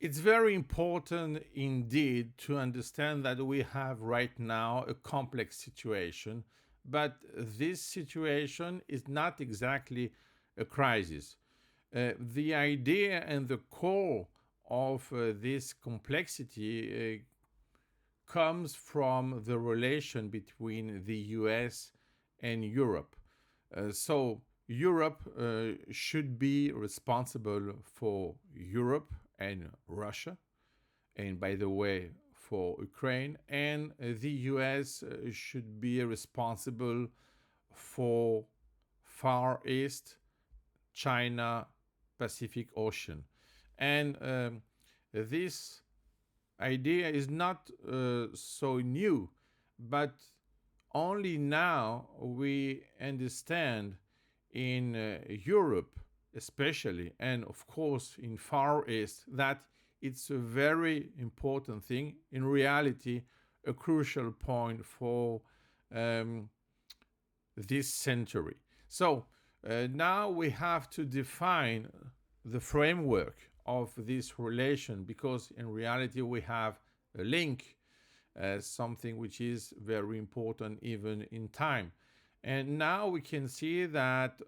It's very important indeed to understand that we have right now a complex situation, but this situation is not exactly a crisis. The idea and the core of this complexity comes from the relation between the US and Europe. So, Europe should be responsible for Europe and Russia, and by the way, for Ukraine, and the US should be responsible for Far East, China, Pacific Ocean. And this idea is not so new, but only now we understand in Europe, especially, and of course in Far East, that it's a very important thing. In reality, a crucial point for um, this century. So now we have to define the framework of this relation because in reality we have a link, something which is very important even in time. And now we can see that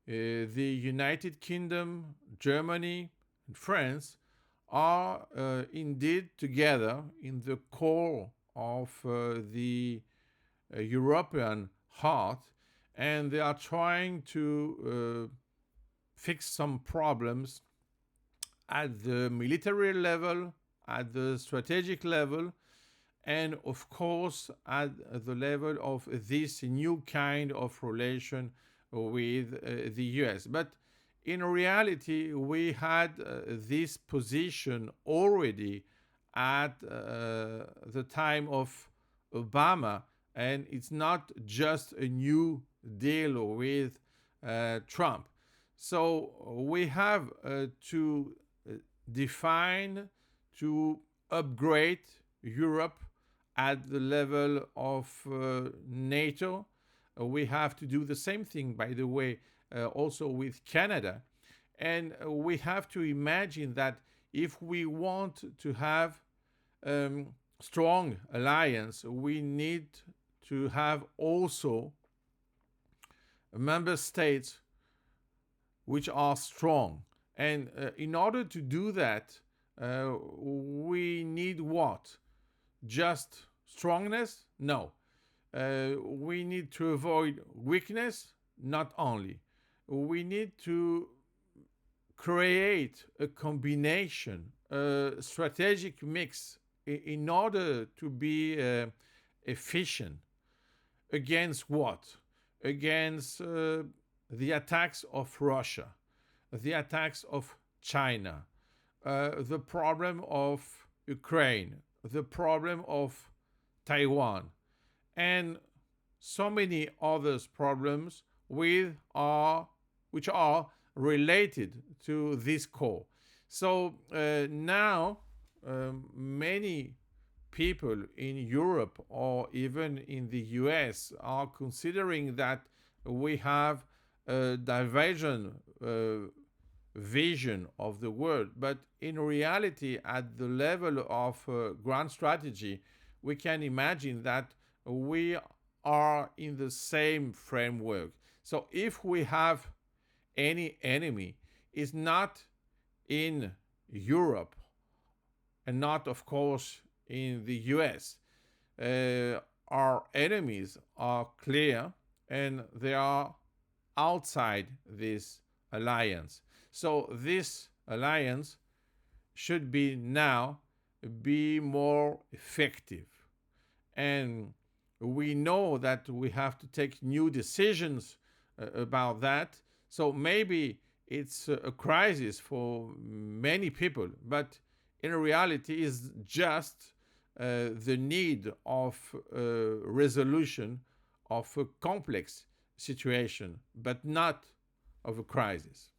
the United Kingdom, Germany, and France are indeed together in the core of the European heart, and they are trying to fix some problems at the military level, at the strategic level, and of course at the level of this new kind of relation with the US. But in reality, we had this position already at the time of Obama, and it's not just a new deal with Trump. So we have to define, to upgrade Europe at the level of NATO. We have to do the same thing, by the way, also with Canada. And we have to imagine that if we want to have strong alliance, we need to have also member states which are strong. And in order to do that, we need what? Just strongness? No. We need to avoid weakness? Not only. We need to create a combination, a strategic mix in order to be efficient. Against what? Against the attacks of Russia, the attacks of China, the problem of Ukraine, the problem of Taiwan, and so many other problems which are related to this core. So now many people in Europe or even in the US are considering that we have a divergent vision of the world. But in reality, at the level of grand strategy, we can imagine that we are in the same framework. So if we have any enemy, it's not in Europe and not, of course, in the US. Our enemies are clear and they are outside this alliance. So this alliance should be now be more effective. And we know that we have to take new decisions about that. So maybe it's a crisis for many people, but in reality is just the need of resolution of a complex situation, but not of a crisis.